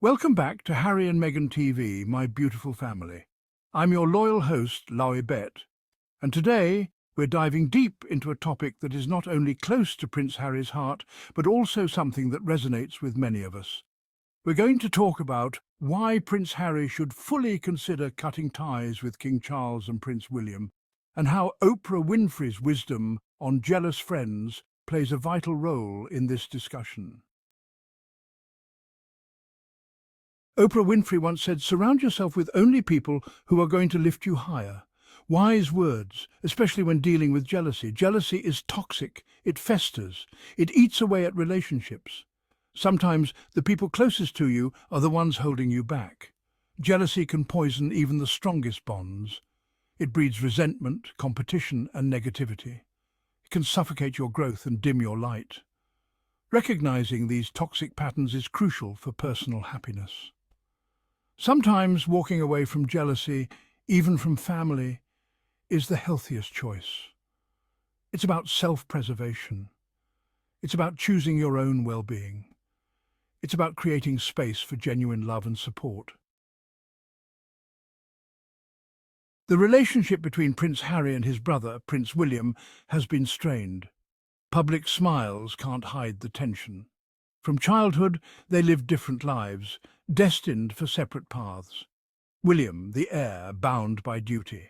Welcome back to Harry and Meghan TV, my beautiful family. I'm your loyal host, Loie Bet, and today we're diving deep into a topic that is not only close to Prince Harry's heart, but also something that resonates with many of us. We're going to talk about why Prince Harry should fully consider cutting ties with King Charles and Prince William, and how Oprah Winfrey's wisdom on jealous friends plays a vital role in this discussion. Oprah Winfrey once said, "Surround yourself with only people who are going to lift you higher." Wise words, especially when dealing with jealousy. Jealousy is toxic, it festers, it eats away at relationships. Sometimes the people closest to you are the ones holding you back. Jealousy can poison even the strongest bonds. It breeds resentment, competition, and negativity. It can suffocate your growth and dim your light. Recognizing these toxic patterns is crucial for personal happiness. Sometimes walking away from jealousy, even from family, is the healthiest choice. It's about self-preservation. It's about choosing your own well-being. It's about creating space for genuine love and support. The relationship between Prince Harry and his brother, Prince William, has been strained. Public smiles can't hide the tension. From childhood, they lived different lives, destined for separate paths. William, the heir, bound by duty.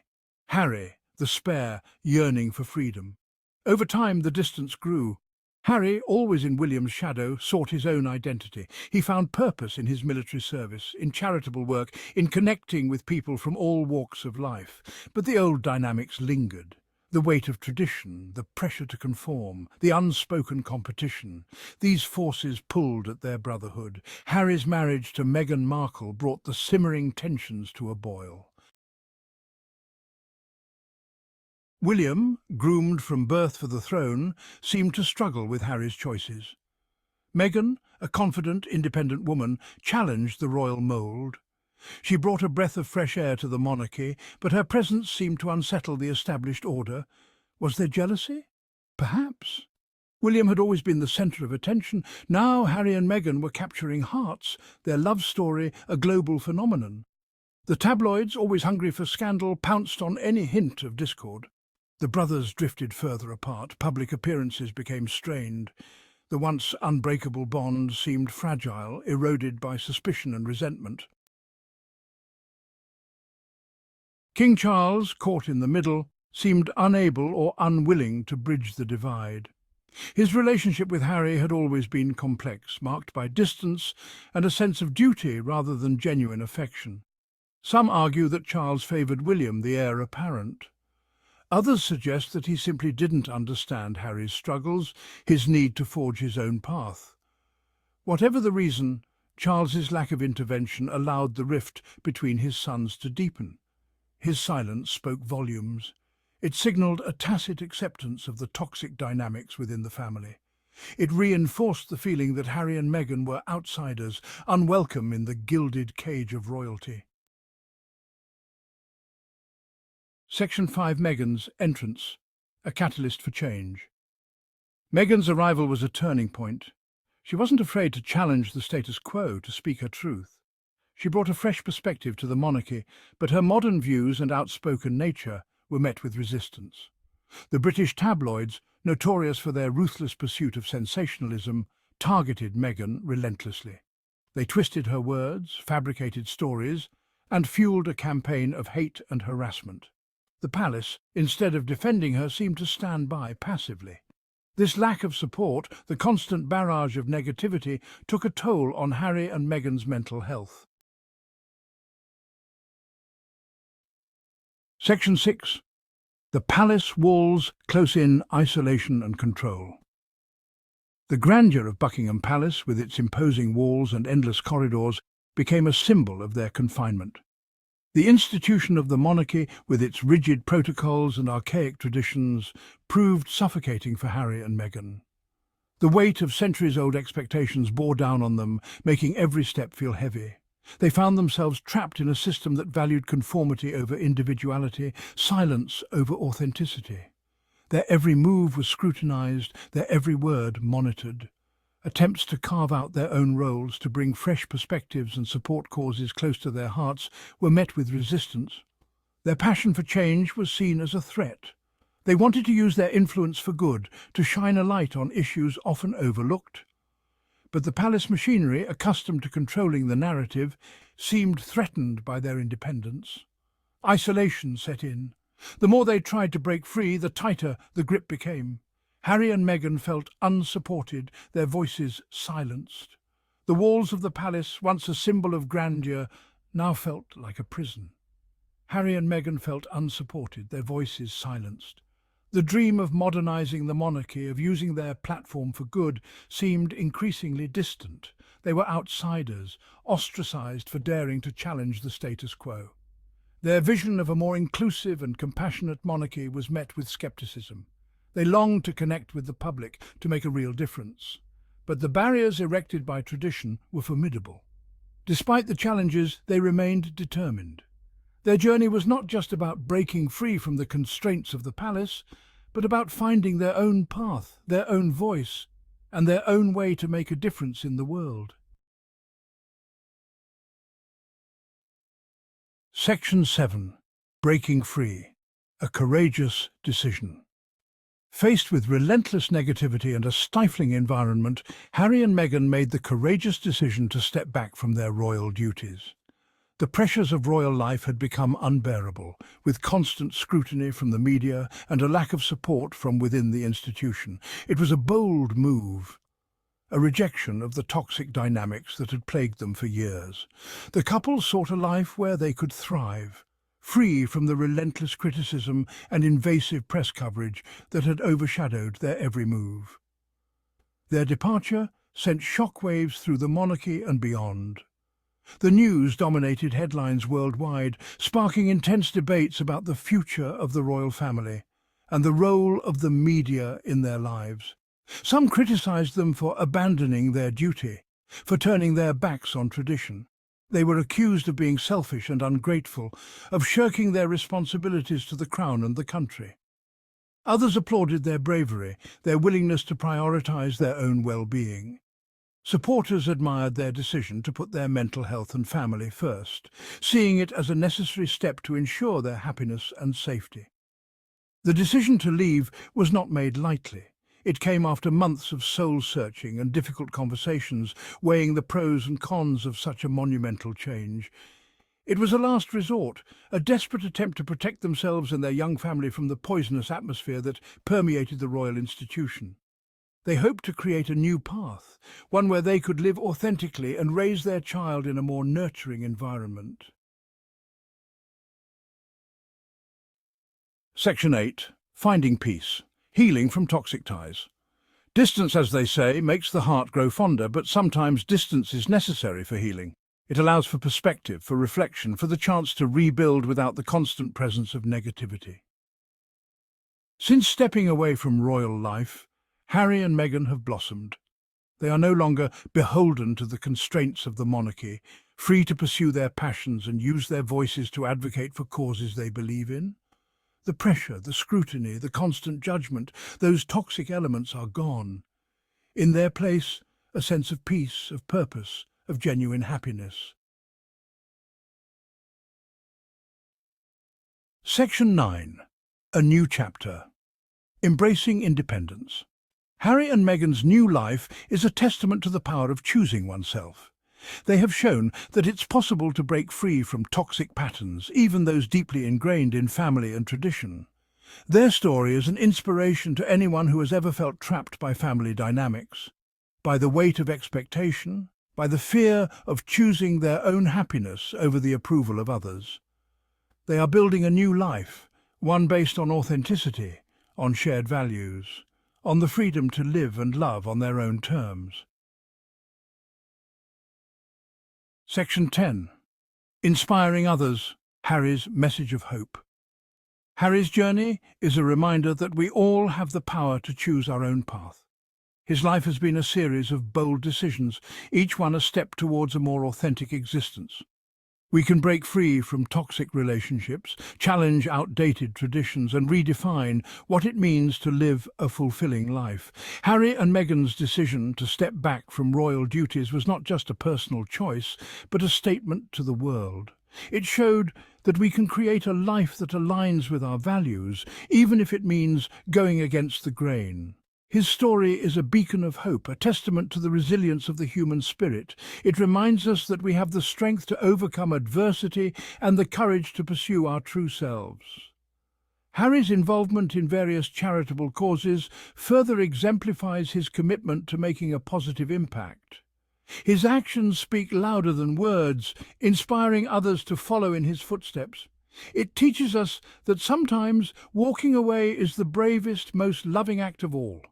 Harry, the spare, yearning for freedom. Over time, the distance grew. Harry, always in William's shadow, sought his own identity. He found purpose in his military service, in charitable work, in connecting with people from all walks of life. But the old dynamics lingered. The weight of tradition, the pressure to conform, the unspoken competition, these forces pulled at their brotherhood. Harry's marriage to Meghan Markle brought the simmering tensions to a boil. William, groomed from birth for the throne, seemed to struggle with Harry's choices. Meghan, a confident, independent woman, challenged the royal mould. She brought a breath of fresh air to the monarchy, but her presence seemed to unsettle the established order. Was there jealousy? Perhaps. William had always been the centre of attention. Now Harry and Meghan were capturing hearts, their love story a global phenomenon. The tabloids, always hungry for scandal, pounced on any hint of discord. The brothers drifted further apart. Public appearances became strained. The once unbreakable bond seemed fragile, eroded by suspicion and resentment. King Charles, caught in the middle, seemed unable or unwilling to bridge the divide. His relationship with Harry had always been complex, marked by distance and a sense of duty rather than genuine affection. Some argue that Charles favoured William, the heir apparent. Others suggest that he simply didn't understand Harry's struggles, his need to forge his own path. Whatever the reason, Charles's lack of intervention allowed the rift between his sons to deepen. His silence spoke volumes. It signalled a tacit acceptance of the toxic dynamics within the family. It reinforced the feeling that Harry and Meghan were outsiders, unwelcome in the gilded cage of royalty. Section 5. Meghan's entrance, a catalyst for change. Meghan's arrival was a turning point. She wasn't afraid to challenge the status quo, to speak her truth. She brought a fresh perspective to the monarchy, but her modern views and outspoken nature were met with resistance. The British tabloids, notorious for their ruthless pursuit of sensationalism, targeted Meghan relentlessly. They twisted her words, fabricated stories, and fueled a campaign of hate and harassment. The palace, instead of defending her, seemed to stand by passively. This lack of support, the constant barrage of negativity, took a toll on Harry and Meghan's mental health. Section 6. The palace walls close in isolation and control. The grandeur of Buckingham Palace, with its imposing walls and endless corridors, became a symbol of their confinement. The institution of the monarchy, with its rigid protocols and archaic traditions, proved suffocating for Harry and Meghan. The weight of centuries-old expectations bore down on them, making every step feel heavy. They found themselves trapped in a system that valued conformity over individuality, silence over authenticity. Their every move was scrutinized, their every word monitored. Attempts to carve out their own roles, to bring fresh perspectives and support causes close to their hearts, were met with resistance. Their passion for change was seen as a threat. They wanted to use their influence for good, to shine a light on issues often overlooked. But the palace machinery, accustomed to controlling the narrative, seemed threatened by their independence. Isolation set in. The more they tried to break free, the tighter the grip became. Harry and Meghan felt unsupported, their voices silenced. The walls of the palace, once a symbol of grandeur, now felt like a prison. Harry and Meghan felt unsupported, their voices silenced. The dream of modernizing the monarchy, of using their platform for good, seemed increasingly distant. They were outsiders, ostracized for daring to challenge the status quo. Their vision of a more inclusive and compassionate monarchy was met with skepticism. They longed to connect with the public, to make a real difference. But the barriers erected by tradition were formidable. Despite the challenges, they remained determined. Their journey was not just about breaking free from the constraints of the palace, but about finding their own path, their own voice, and their own way to make a difference in the world. Section 7. Breaking Free. A Courageous Decision. Faced with relentless negativity and a stifling environment, Harry and Meghan made the courageous decision to step back from their royal duties. The pressures of royal life had become unbearable, with constant scrutiny from the media and a lack of support from within the institution. It was a bold move, a rejection of the toxic dynamics that had plagued them for years. The couple sought a life where they could thrive, free from the relentless criticism and invasive press coverage that had overshadowed their every move. Their departure sent shockwaves through the monarchy and beyond. The news dominated headlines worldwide, sparking intense debates about the future of the royal family and the role of the media in their lives. Some criticized them for abandoning their duty, for turning their backs on tradition. They were accused of being selfish and ungrateful, of shirking their responsibilities to the crown and the country. Others applauded their bravery, their willingness to prioritize their own well-being. Supporters admired their decision to put their mental health and family first, seeing it as a necessary step to ensure their happiness and safety. The decision to leave was not made lightly. It came after months of soul-searching and difficult conversations, weighing the pros and cons of such a monumental change. It was a last resort, a desperate attempt to protect themselves and their young family from the poisonous atmosphere that permeated the royal institution. They hoped to create a new path, one where they could live authentically and raise their child in a more nurturing environment. Section 8. Finding Peace. Healing from Toxic Ties. Distance, as they say, makes the heart grow fonder, but sometimes distance is necessary for healing. It allows for perspective, for reflection, for the chance to rebuild without the constant presence of negativity. Since stepping away from royal life, Harry and Meghan have blossomed. They are no longer beholden to the constraints of the monarchy, free to pursue their passions and use their voices to advocate for causes they believe in. The pressure, the scrutiny, the constant judgment, those toxic elements are gone. In their place, a sense of peace, of purpose, of genuine happiness. Section 9. A New Chapter. Embracing Independence. Harry and Meghan's new life is a testament to the power of choosing oneself. They have shown that it's possible to break free from toxic patterns, even those deeply ingrained in family and tradition. Their story is an inspiration to anyone who has ever felt trapped by family dynamics, by the weight of expectation, by the fear of choosing their own happiness over the approval of others. They are building a new life, one based on authenticity, on shared values, on the freedom to live and love on their own terms. Section 10. Inspiring Others. Harry's Message of Hope. Harry's journey is a reminder that we all have the power to choose our own path. His life has been a series of bold decisions, each one a step towards a more authentic existence. We can break free from toxic relationships, challenge outdated traditions, and redefine what it means to live a fulfilling life. Harry and Meghan's decision to step back from royal duties was not just a personal choice, but a statement to the world. It showed that we can create a life that aligns with our values, even if it means going against the grain. His story is a beacon of hope, a testament to the resilience of the human spirit. It reminds us that we have the strength to overcome adversity and the courage to pursue our true selves. Harry's involvement in various charitable causes further exemplifies his commitment to making a positive impact. His actions speak louder than words, inspiring others to follow in his footsteps. It teaches us that sometimes walking away is the bravest, most loving act of all.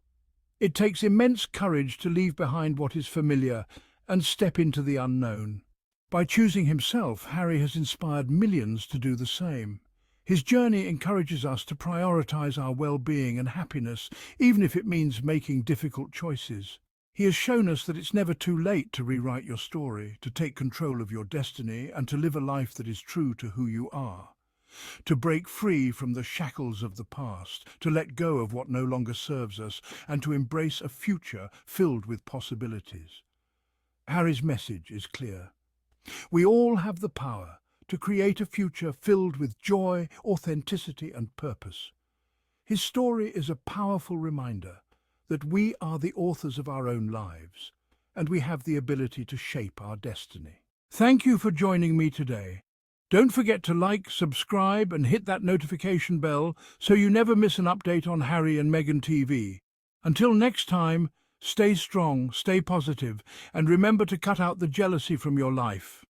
It takes immense courage to leave behind what is familiar and step into the unknown. By choosing himself, Harry has inspired millions to do the same. His journey encourages us to prioritize our well-being and happiness, even if it means making difficult choices. He has shown us that it's never too late to rewrite your story, to take control of your destiny, and to live a life that is true to who you are. To break free from the shackles of the past, to let go of what no longer serves us, and to embrace a future filled with possibilities. Harry's message is clear. We all have the power to create a future filled with joy, authenticity, and purpose. His story is a powerful reminder that we are the authors of our own lives, and we have the ability to shape our destiny. Thank you for joining me today. Don't forget to like, subscribe, and hit that notification bell so you never miss an update on Harry and Meghan TV. Until next time, stay strong, stay positive, and remember to cut out the jealousy from your life.